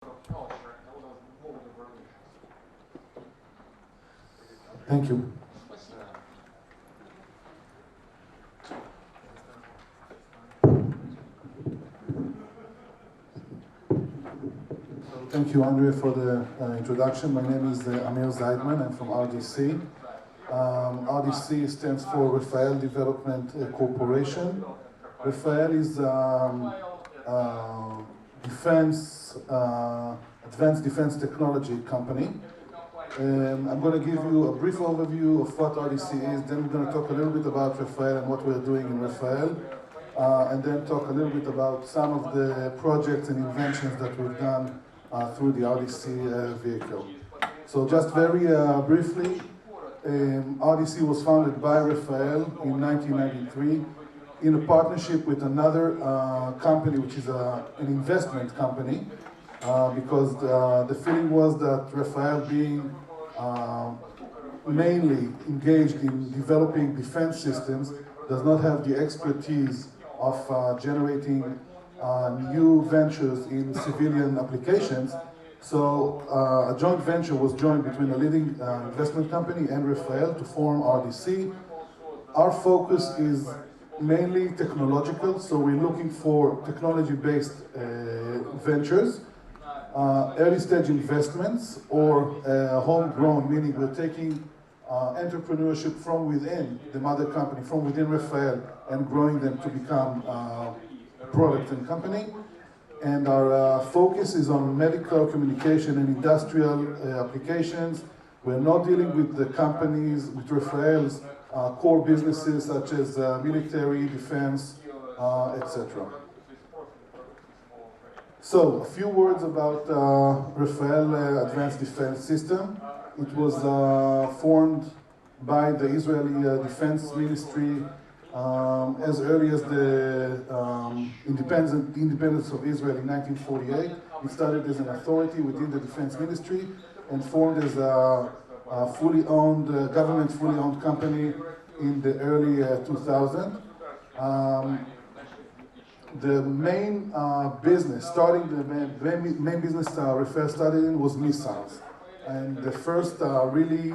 Thank you. Thank you, Andrea, for the introduction. My name is Amir Zaijdman. I'm from RDC. RDC stands for Rafael Development Corporation. Rafael is advanced defense technology company. I'm going to give you a brief overview of what RDC is, then we're going to talk a little bit about Rafael and what we're doing in Rafael, and then talk a little bit about some of the projects and inventions that we've done through the RDC vehicle. So just very briefly, RDC was founded by Rafael in 1993 in a partnership with another company, which is an investment company, because the feeling was that Rafael, being mainly engaged in developing defense systems, does not have the expertise of generating new ventures in civilian applications. So a joint venture was joined between a leading investment company and Rafael to form RDC. Our focus is mainly technological, so we're looking for technology-based ventures, early stage investments, or homegrown, meaning we're taking entrepreneurship from within the mother company, from within Rafael, and growing them to become a product and company. And our focus is on medical, communication, and industrial applications. We're not dealing with the companies, with Rafael's core businesses such as military, defense, etc. So, a few words about Rafael Advanced Defense System. It was formed by the Israeli Defense Ministry as early as the independence of Israel in 1948. It started as an authority within the Defense Ministry and formed as a fully owned, government fully owned company in the early 2000s. The main business, the main business Rafael started in was missiles. And the first really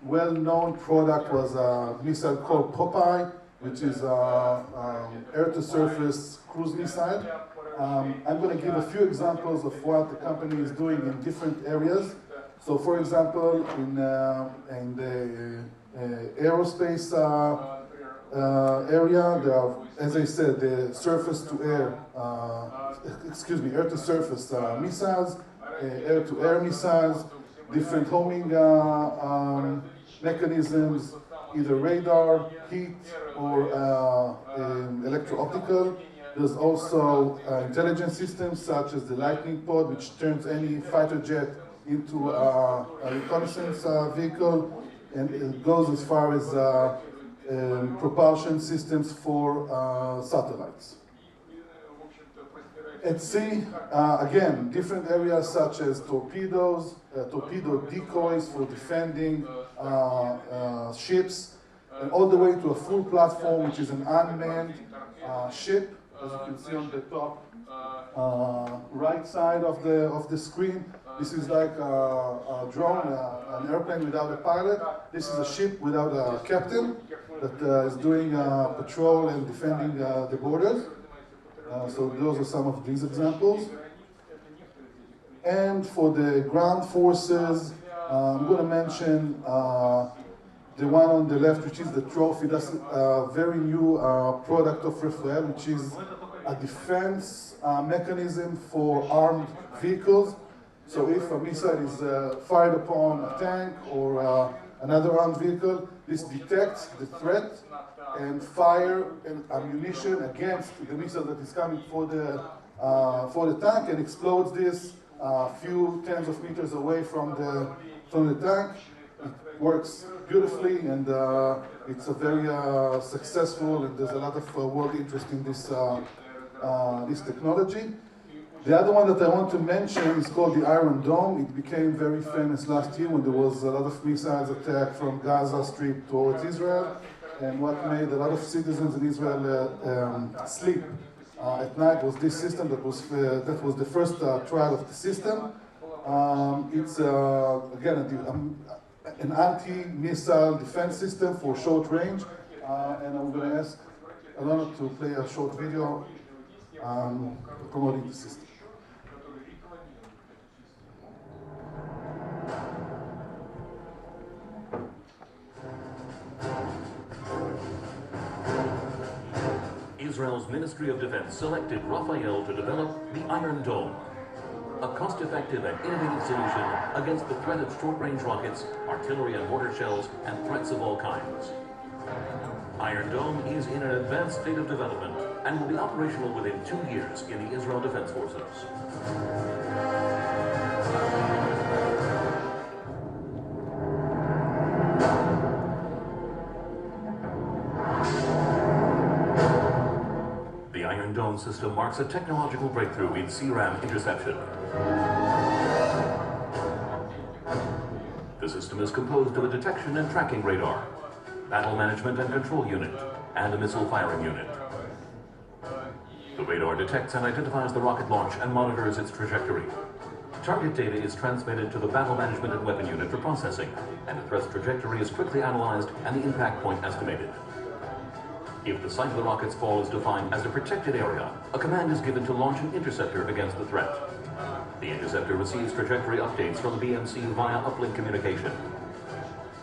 well-known product was a missile called Popeye, which is air-to-surface cruise missile. I'm going to give a few examples of what the company is doing in different areas. So, for example, in the aerospace area, there are, as I said, the surface-to-air, air-to-surface missiles, air-to-air missiles, different homing mechanisms, either radar, heat, or electro-optical. There's also intelligence systems such as the lightning pod, which turns any fighter jet into a reconnaissance vehicle, and it goes as far as propulsion systems for satellites. At sea, again, different areas such as torpedoes, torpedo decoys for defending ships, and all the way to a full platform, which is an unmanned ship, as you can see on the top right side of the screen. This is like a drone, an airplane without a pilot. This is a ship without a captain that is doing patrol and defending the borders. So those are some of these examples. And for the ground forces, I'm going to mention the one on the left, which is the trophy. That's a very new product of Rafael, which is a defense mechanism for armed vehicles. So if a missile is fired upon a tank or another armed vehicle, this detects the threat and fire and ammunition against the missile that is coming for the tank, and explodes this a few tens of meters away from the tank. It works beautifully, and it's a very successful, and there's a lot of world interest in this this technology. The other one that I want to mention is called the Iron Dome. It became very famous last year when there was a lot of missiles attacked from Gaza Strip towards Israel, and what made a lot of citizens in Israel sleep at night was this system that was the first trial of the system. It's again an anti-missile defense system for short range, and I'm going to ask Alana to play a short video promoting the system. Israel's Ministry of Defense selected Rafael to develop the Iron Dome, a cost-effective and innovative solution against the threat of short-range rockets, artillery and mortar shells, and threats of all kinds. Iron Dome is in an advanced state of development and will be operational within 2 years in the Israel Defense Forces. The Iron Dome system marks a technological breakthrough in CRAM interception. The system is composed of a detection and tracking radar, battle management and control unit, and a missile firing unit. The radar detects and identifies the rocket launch and monitors its trajectory. Target data is transmitted to the battle management and weapon unit for processing, and the threat's trajectory is quickly analyzed and the impact point estimated. If the site of the rocket's fall is defined as a protected area, a command is given to launch an interceptor against the threat. The interceptor receives trajectory updates from the BMC via uplink communication.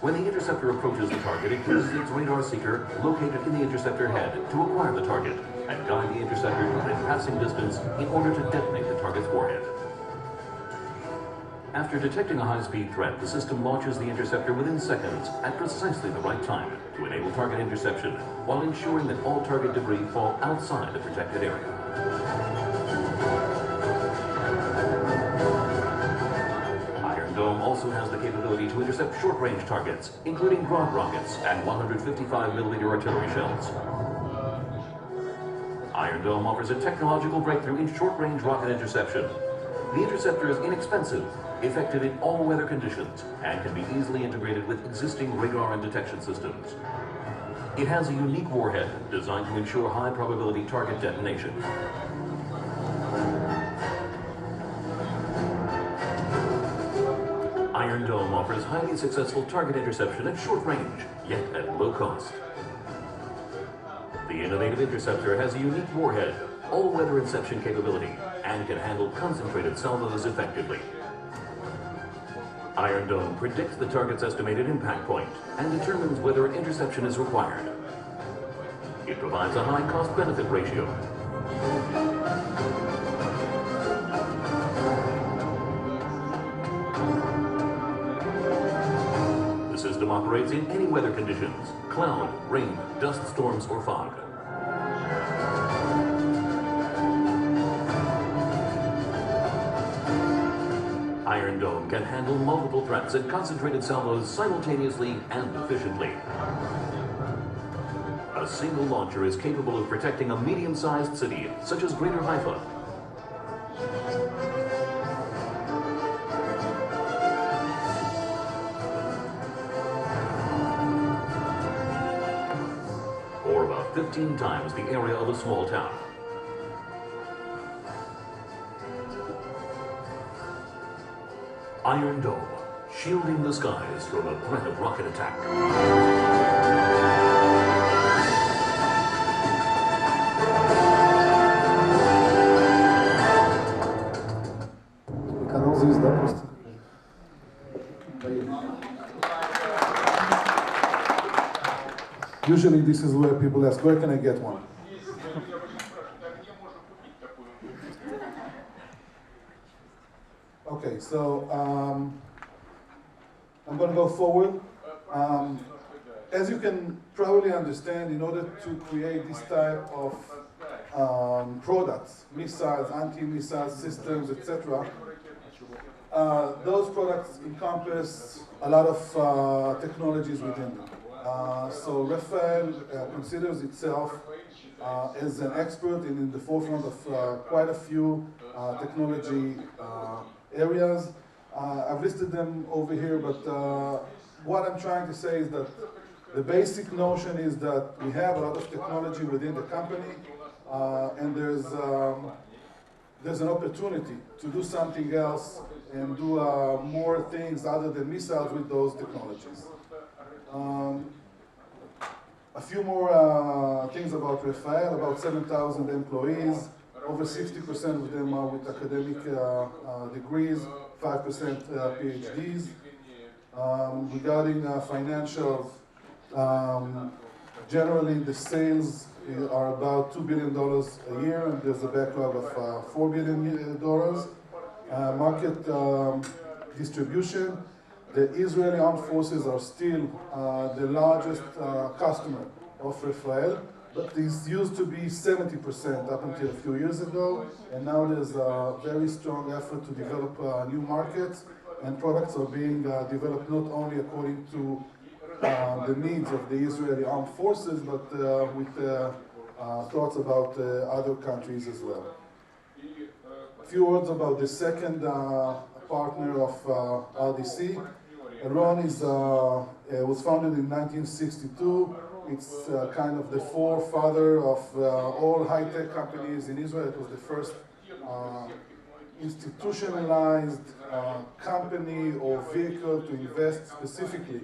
When the interceptor approaches the target, it uses its radar seeker located in the interceptor head to acquire the target and guide the interceptor to within passing distance in order to detonate the target's warhead. After detecting a high-speed threat, the system launches the interceptor within seconds at precisely the right time to enable target interception while ensuring that all target debris fall outside the protected area. Iron Dome also has the capability to intercept short-range targets, including Grad rockets and 155mm artillery shells. Iron Dome offers a technological breakthrough in short-range rocket interception. The interceptor is inexpensive, effective in all weather conditions, and can be easily integrated with existing radar and detection systems. It has a unique warhead designed to ensure high probability target detonation. Iron Dome offers highly successful target interception at short range, yet at low cost. The innovative interceptor has a unique warhead, all-weather inception capability, and can handle concentrated salvos effectively. Iron Dome predicts the target's estimated impact point and determines whether an interception is required. It provides a high cost-benefit ratio. The system operates in any weather conditions: cloud, rain, dust storms, or fog. Iron Dome can handle multiple threats and concentrated salvos simultaneously and efficiently. A single launcher is capable of protecting a medium-sized city, such as Greater Haifa. Or about 15 times the area of a small town. Iron Dome, shielding the skies from a threat of rocket attack. Usually this is where people ask, where can I get one? Okay, so I'm going to go forward. As you can probably understand, in order to create this type of products, missiles, anti-missile systems, etc., those products encompass a lot of technologies within them. So Rafael considers itself as an expert and in the forefront of quite a few technology areas. I've listed them over here, but what I'm trying to say is that the basic notion is that we have a lot of technology within the company, and there's an opportunity to do something else and do more things other than missiles with those technologies. A few more things about Rafael, about 7,000 employees, over 60% of them are with academic degrees, 5% PhDs. Regarding financials, generally the sales are about $2 billion a year, and there's a backlog of $4 billion. Market distribution, the Israeli armed forces are still the largest customer of Rafael, but this used to be 70% up until a few years ago, and now there's a very strong effort to develop new markets, and products are being developed not only according to the needs of the Israeli armed forces, but with thoughts about other countries as well. A few words about the second partner of RDC. Iran was founded in 1962. It's kind of the forefather of all high-tech companies in Israel. It was the first institutionalized company or vehicle to invest specifically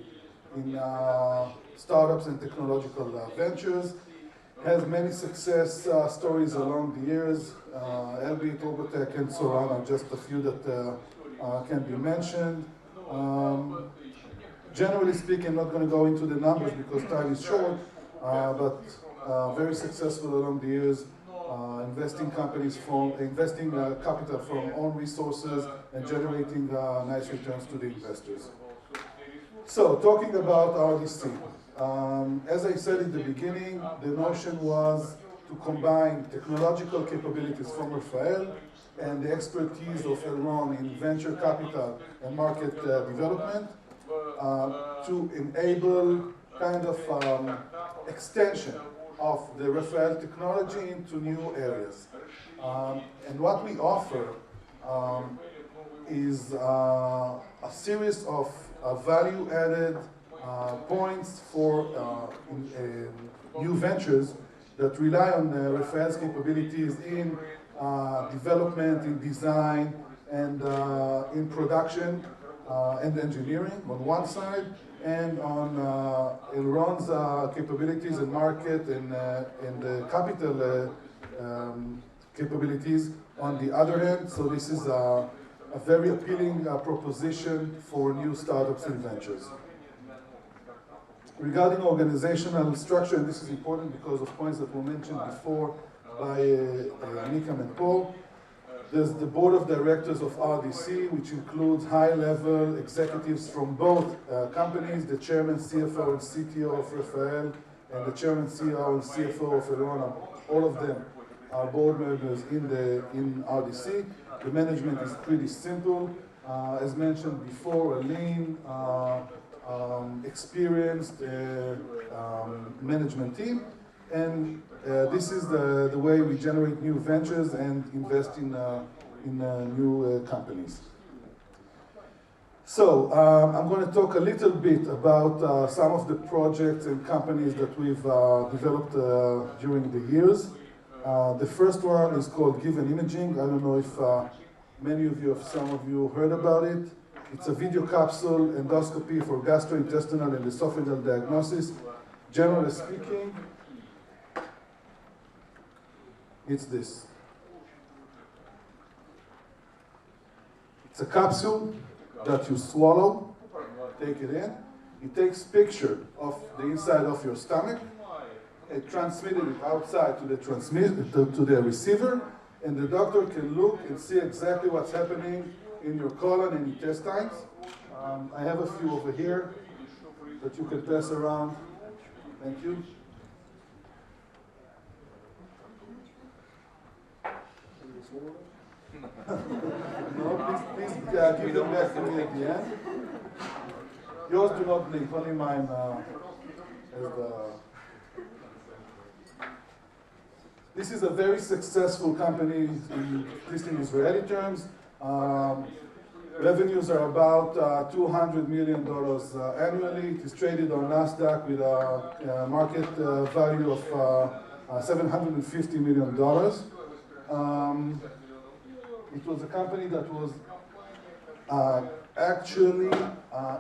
in startups and technological ventures. Has many success stories along the years. Elbit, Robotech, and so on are just a few that can be mentioned. Generally speaking, I'm not going to go into the numbers because time is short, but very successful along the years, investing capital from own resources and generating nice returns to the investors. So, talking about RDC, as I said in the beginning, the notion was to combine technological capabilities from Rafael and the expertise of Iran in venture capital and market development to enable kind of extension of the Rafael technology into new areas. And what we offer is a series of value-added points for new ventures that rely on Rafael's capabilities in development, in design, and in production and engineering on one side, and on Iran's capabilities in market and capital capabilities on the other hand. So this is a very appealing proposition for new startups and ventures. Regarding organizational structure, and this is important because of points that were mentioned before by Nikam and Paul, there's the board of directors of RDC, which includes high-level executives from both companies, the chairman, CFO, and CTO of Rafael, and the chairman, CEO, and CFO of Iran. All of them are board members in RDC. The management is pretty simple. As mentioned before, a lean, experienced management team, and this is the way we generate new ventures and invest in new companies. So I'm going to talk a little bit about some of the projects and companies that we've developed during the years. The first one is called Given Imaging. I don't know if many of you, some of you heard about it. It's a video capsule endoscopy for gastrointestinal and esophageal diagnosis. Generally speaking, it's this. It's a capsule that you swallow, take it in. It takes picture of the inside of your stomach. It transmitted it outside to the receiver, and the doctor can look and see exactly what's happening in your colon and intestines. I have a few over here that you can pass around. Thank you. No, please give them back to me at the end. Yours do not blink, only mine has the... This is a very successful company, at least in Israeli terms. Revenues are about $200 million annually. It is traded on NASDAQ with a market value of $750 million. It was a company that was actually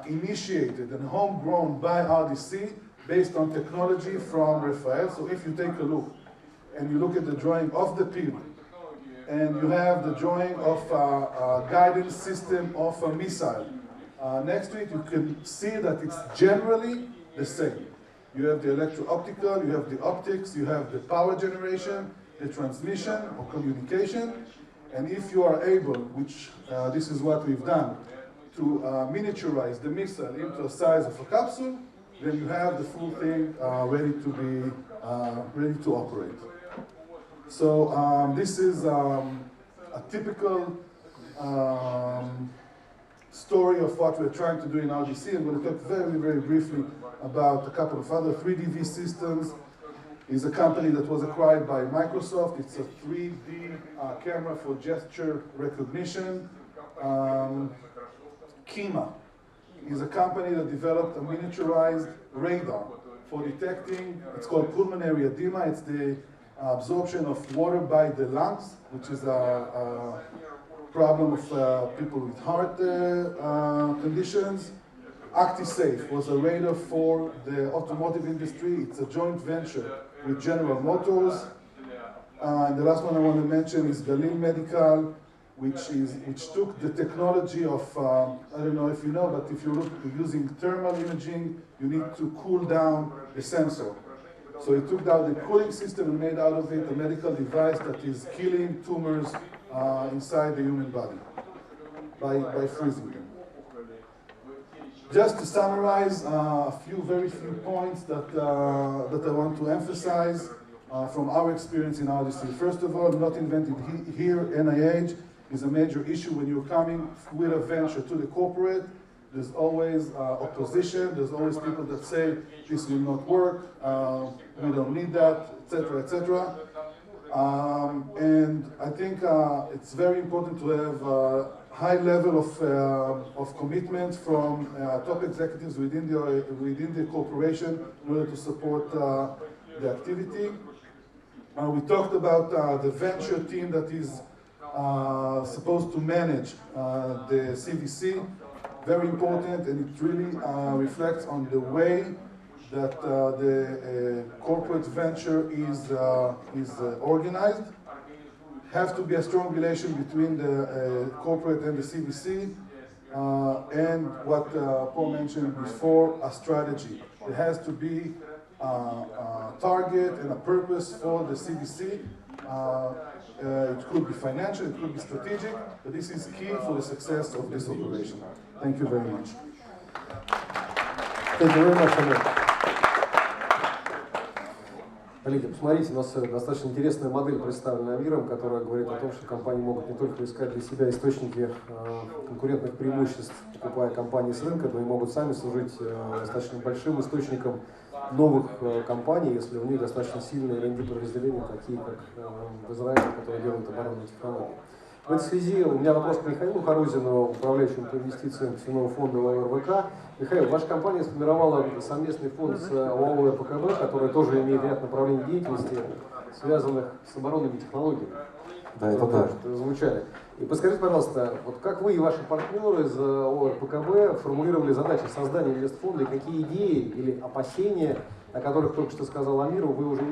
initiated and homegrown by RDC based on technology from Rafael. So if you take a look and you look at the drawing of the pin, and you have the drawing of a guidance system of a missile. Next to it, you can see that it's generally the same. You have the electro-optical, you have the optics, you have the power generation, the transmission or communication, and if you are able, which this is what we've done, to miniaturize the missile into the size of a capsule, then you have the full thing ready to operate. So this is a typical story of what we're trying to do in RDC. I'm going to talk very, very briefly about a couple of other 3DV systems. Is a company that was acquired by Microsoft. It's a 3D camera for gesture recognition. Kima is a company that developed a miniaturized radar for detecting, it's called pulmonary edema. It's the absorption of water by the lungs, which is a problem of people with heart conditions. ActiSafe was a radar for the automotive industry. It's a joint venture with General Motors. And the last one I want to mention is Galil Medical, which took the technology of, I don't know if you know, but if you're using thermal imaging, you need to cool down the sensor. So he took down the cooling system and made out of it a medical device that is killing tumors inside the human body by freezing them. Just to summarize very few points that I want to emphasize from our experience in RDC. First of all, not invented here, NIH is a major issue when you're coming with a venture to the corporate. There's always opposition, there's always people that say this will not work, we don't need that, etc., etc. And I think it's very important to have a high level of commitment from top executives within the corporation in order to support the activity. We talked about the venture team that is supposed to manage the CVC. Very important, and it really reflects on the way that the corporate venture is organized. Has to be a strong relation between the corporate and the CVC, and what Paul mentioned before, a strategy. There has to be a target and a purpose for the CVC. It could be financial, it could be strategic, but this is key for the success of this operation. Thank you very much. Thank you very much, Amir. Коллеги, посмотрите, у нас достаточно интересная модель представлена Амиром, которая говорит о том, что компании могут не только искать для себя источники конкурентных преимуществ, покупая компании с рынка, но и могут сами служить достаточно большим источником новых компаний, если у них достаточно сильные R&D подразделения, такие как в Израиле, которые делают оборонные технологии. В этой связи у меня вопрос к Михаилу Харузину, управляющему по инвестициям Всемирного фонда ОАО РВК. Михаил, ваша компания сформировала совместный фонд с ОАО РВК, который тоже имеет ряд направлений деятельности, связанных с оборонными технологиями. Да, это так. Звучали. И подскажите, пожалуйста, вот как вы и ваши партнеры из ОАО РВК формулировали задачи создания инвестфонда и какие идеи или опасения, о которых только что сказал Амир, вы уже